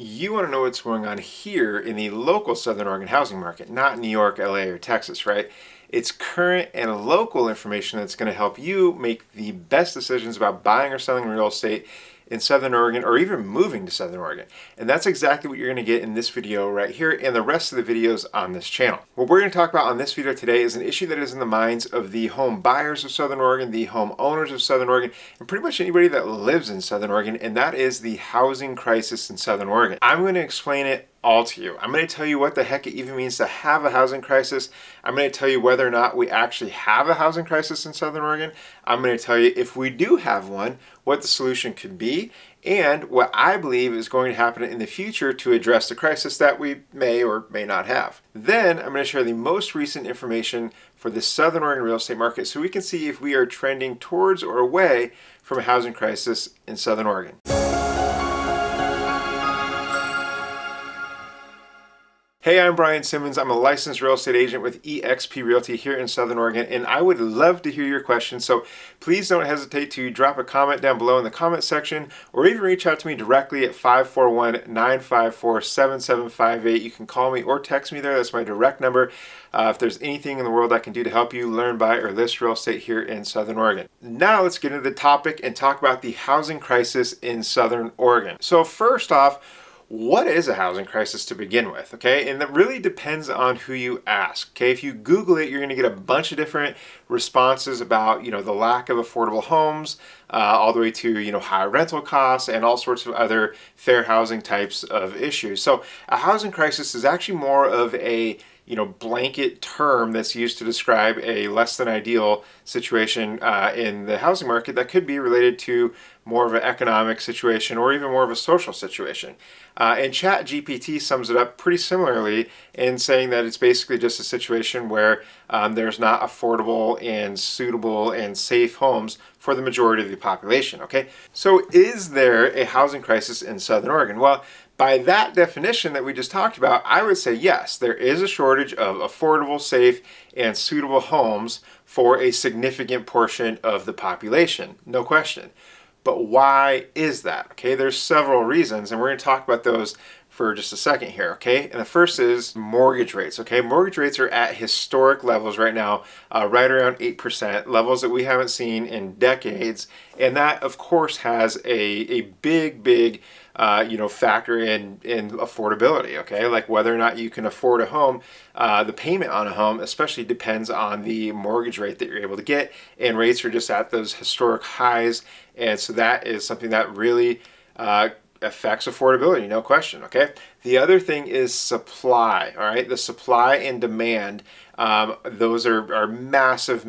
You want to know what's going on here in the local Southern Oregon housing market, not New York, LA, or Texas, right? It's current and local information that's going to help you make the best decisions about buying or selling real estate in Southern Oregon or even moving to Southern Oregon. And that's exactly what you're going to get in this video right here and the rest of the videos on this channel. What we're going to talk about on this video today is an issue that is in the minds of the home buyers of Southern Oregon, the home owners of Southern Oregon, and pretty much anybody that lives in Southern Oregon, and that is the housing crisis in Southern Oregon. I'm going to explain it all to you. I'm going to tell you what the heck it even means to have a housing crisis. I'm going to tell you whether or not we actually have a housing crisis in Southern Oregon. I'm going to tell you if we do have one, what the solution could be, and what I believe is going to happen in the future to address the crisis that we may or may not have. Then I'm going to share the most recent information for the Southern Oregon real estate market so we can see if we are trending towards or away from a housing crisis in Southern Oregon. Hey, I'm Brian Simmons. I'm a licensed real estate agent with eXp Realty here in Southern Oregon, and I would love to hear your questions. So please don't hesitate to drop a comment down below in the comment section, or even reach out to me directly at 541-954-7758. You can call me or text me there. That's my direct number. If there's anything in the world I can do to help you learn, buy, or list real estate here in Southern Oregon. Now let's get into the topic and talk about the housing crisis in Southern Oregon. So first off, what is a housing crisis to begin with? Okay, and that really depends on who you ask. Okay, if you Google it, you're going to get a bunch of different responses about the lack of affordable homes, all the way to high rental costs and all sorts of other fair housing types of issues. So a housing crisis is actually more of a blanket term that's used to describe a less than ideal situation in the housing market that could be related to more of an economic situation or even more of a social situation. And ChatGPT sums it up pretty similarly in saying that it's basically just a situation where there's not affordable and suitable and safe homes for the majority of the population. Okay, so is there a housing crisis in Southern Oregon? Well, by that definition that we just talked about, I would say yes, there is a shortage of affordable, safe, and suitable homes for a significant portion of the population, no question. But why is that? Okay, there's several reasons, and we're going to talk about those for just a second here, okay? And the first is mortgage rates, okay? Mortgage rates are at historic levels right now, right around 8%, levels that we haven't seen in decades. And that, of course, has a big factor in affordability, okay? Like whether or not you can afford a home, the payment on a home especially depends on the mortgage rate that you're able to get, and rates are just at those historic highs. And so that is something that really affects affordability, no question, okay? The other thing is supply, all right? The supply and demand, those are massive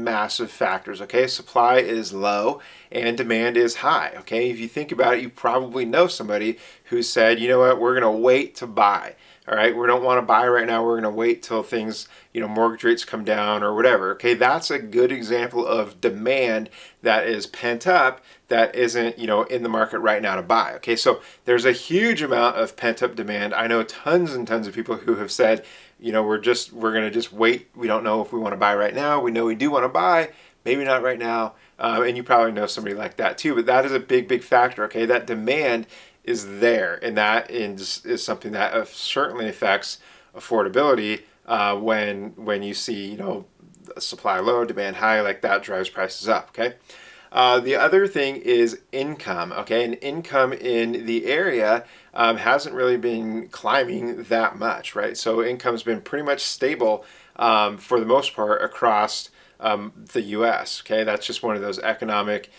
factors, okay? Supply is low and demand is high, okay? If you think about it, you probably know somebody who said, you know what, we're gonna wait to buy. All right, we don't want to buy right now. We're going to wait till things, mortgage rates come down or whatever. Okay, that's a good example of demand that is pent up that isn't, in the market right now to buy. Okay, so there's a huge amount of pent up demand. I know tons and tons of people who have said, we're going to just wait. We don't know if we want to buy right now. We know we do want to buy, maybe not right now. And you probably know somebody like that too. But that is a big factor. Okay, that demand is there, and that is something that certainly affects affordability when you see supply low, demand high, like that drives prices up. Okay, the other thing is income. Okay, and income in the area hasn't really been climbing that much, right? So income's been pretty much stable for the most part across the U.S. Okay, that's just one of those economic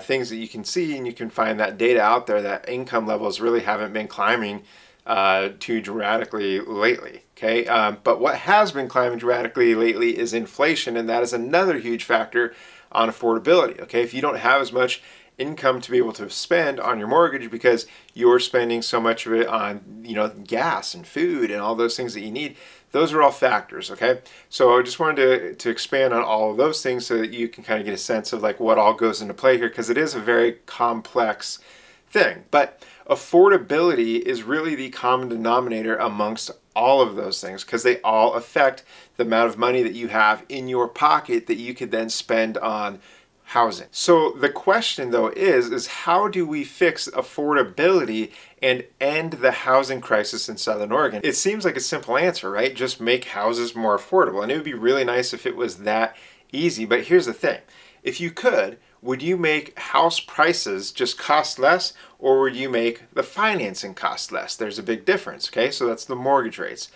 things that you can see, and you can find that data out there that income levels really haven't been climbing too dramatically lately. Okay, but what has been climbing dramatically lately is inflation, and that is another huge factor on affordability. Okay, if you don't have as much income to be able to spend on your mortgage because you're spending so much of it on gas and food and all those things that you need, those are all factors. Okay, so I just wanted to expand on all of those things so that you can kind of get a sense of like what all goes into play here, because it is a very complex thing. But affordability is really the common denominator amongst all of those things, because they all affect the amount of money that you have in your pocket that you could then spend on housing. So the question though is how do we fix affordability and end the housing crisis in Southern Oregon? It seems like a simple answer, right? Just make houses more affordable. And it would be really nice if it was that easy. But here's the thing. If you could, would you make house prices just cost less, or would you make the financing cost less? There's a big difference, okay? So that's the mortgage rates.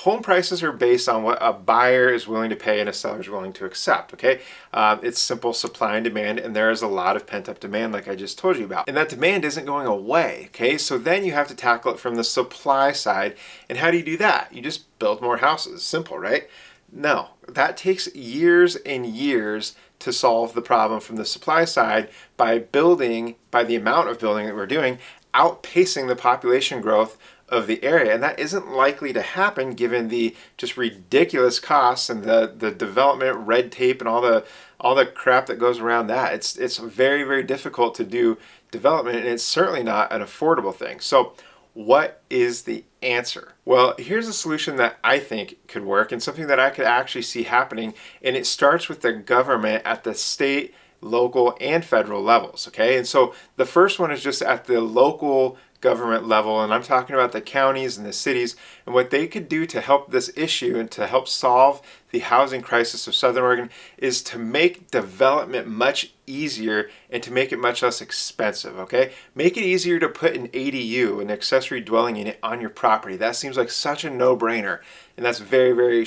Home prices are based on what a buyer is willing to pay and a seller is willing to accept, okay? It's simple supply and demand, and there is a lot of pent-up demand like I just told you about. And that demand isn't going away, okay? So then you have to tackle it from the supply side. And how do you do that? You just build more houses. Simple, right? No, that takes years and years to solve the problem from the supply side by the amount of building that we're doing, outpacing the population growth of the area. And that isn't likely to happen given the just ridiculous costs and the development red tape and all the crap that goes around that. It's very, very difficult to do development, and it's certainly not an affordable thing. So what is the answer? Well, here's a solution that I think could work and something that I could actually see happening, and it starts with the government at the state, local, and federal levels, okay? And so the first one is just at the local government level, and I'm talking about the counties and the cities and what they could do to help this issue and to help solve the housing crisis of Southern Oregon is to make development much easier and to make it much less expensive, okay? Make it easier to put an ADU, an accessory dwelling unit, on your property. That seems like such a no-brainer, and that's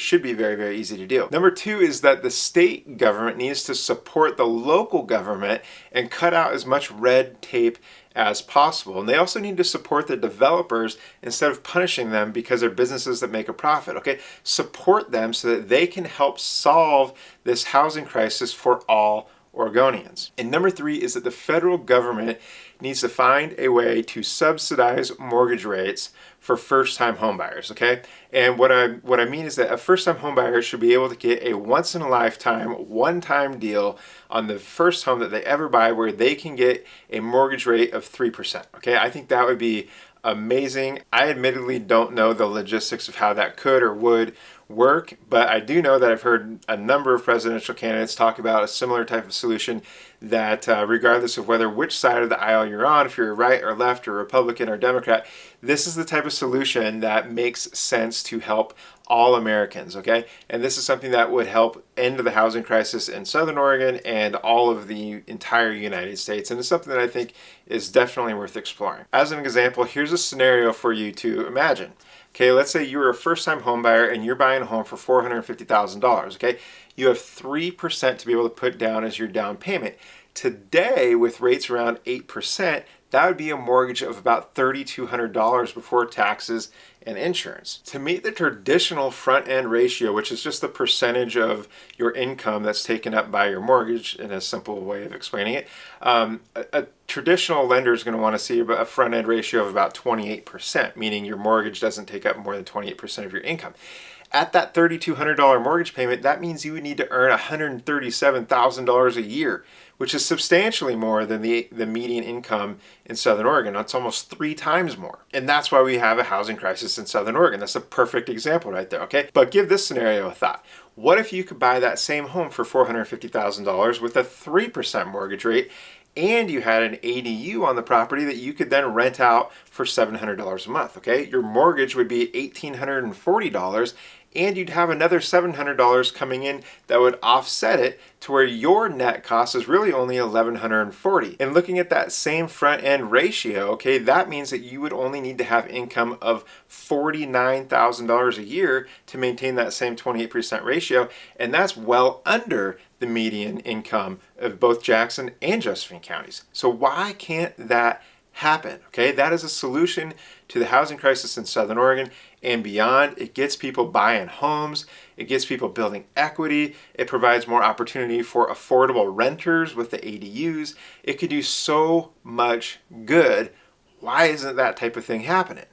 should be very, very easy to do. Number two is that the state government needs to support the local government and cut out as much red tape as possible. And they also need to support the developers instead of punishing them because they're businesses that make a profit, okay? Support them so that they can help solve this housing crisis for all Oregonians. And number three is that the federal government needs to find a way to subsidize mortgage rates for first-time homebuyers, okay? And what I mean is that a first-time homebuyer should be able to get a once-in-a-lifetime, one-time deal on the first home that they ever buy where they can get a mortgage rate of 3%, okay? I think that would be amazing. I admittedly don't know the logistics of how that could or would work, but I do know that I've heard a number of presidential candidates talk about a similar type of solution that regardless of which side of the aisle you're on, if you're right or left or Republican or Democrat, this is the type of solution that makes sense to help all Americans, okay? And this is something that would help end the housing crisis in Southern Oregon and all of the entire United States. And it's something that I think is definitely worth exploring. As an example, here's a scenario for you to imagine. Okay, let's say you're a first-time home buyer and you're buying a home for $450,000, okay? You have 3% to be able to put down as your down payment. Today, with rates around 8%, that would be a mortgage of about $3,200 before taxes and insurance. To meet the traditional front-end ratio, which is just the percentage of your income that's taken up by your mortgage, in a simple way of explaining it, a traditional lender is going to want to see a front-end ratio of about 28%, meaning your mortgage doesn't take up more than 28% of your income. At that $3,200 mortgage payment, that means you would need to earn $137,000 a year, which is substantially more than the median income in Southern Oregon. That's almost 3 times more. And that's why we have a housing crisis in Southern Oregon. That's a perfect example right there, okay? But give this scenario a thought. What if you could buy that same home for $450,000 with a 3% mortgage rate, and you had an ADU on the property that you could then rent out for $700 a month, okay? Your mortgage would be $1,840, and you'd have another $700 coming in that would offset it to where your net cost is really only $1,140. And looking at that same front end ratio, okay, that means that you would only need to have income of $49,000 a year to maintain that same 28% ratio, and that's well under the median income of both Jackson and Josephine counties. So why can't that happen? Okay, that is a solution to the housing crisis in Southern Oregon and beyond. It gets people buying homes, it gets people building equity, it provides more opportunity for affordable renters with the ADUs. It could do so much good. Why isn't that type of thing happening?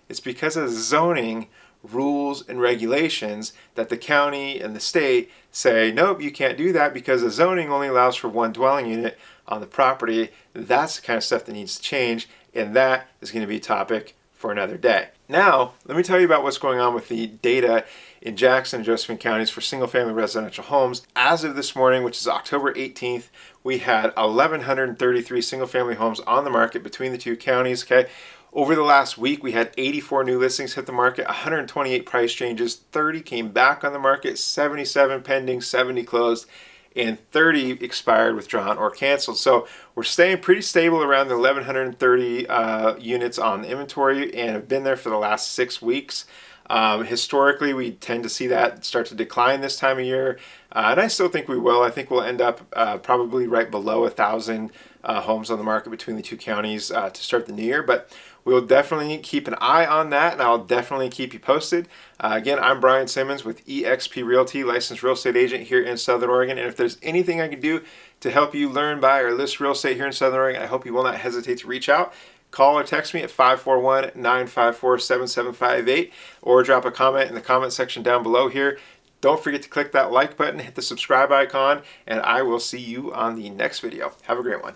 It's because of zoning rules and regulations that the county and the state say, nope, you can't do that because the zoning only allows for one dwelling unit on the property. That's the kind of stuff that needs to change, and that is going to be a topic for another day. Now, let me tell you about what's going on with the data in Jackson and Josephine counties for single-family residential homes. As of this morning, which is October 18th, we had 1,133 single-family homes on the market between the two counties, okay? Over the last week, we had 84 new listings hit the market, 128 price changes, 30 came back on the market, 77 pending, 70 closed, and 30 expired, withdrawn, or canceled. So we're staying pretty stable around the 1,130 units on the inventory and have been there for the last 6 weeks. Historically, we tend to see that start to decline this time of year, and I still think we will. I think we'll end up probably right below 1,000 homes on the market between the two counties to start the new year, but we'll definitely keep an eye on that, and I'll definitely keep you posted. Again, I'm Brian Simmons with eXp Realty, licensed real estate agent here in Southern Oregon, and if there's anything I can do to help you learn, buy, or list real estate here in Southern Oregon, I hope you will not hesitate to reach out. Call or text me at 541-954-7758 or drop a comment in the comment section down below here. Don't forget to click that like button, hit the subscribe icon, and I will see you on the next video. Have a great one.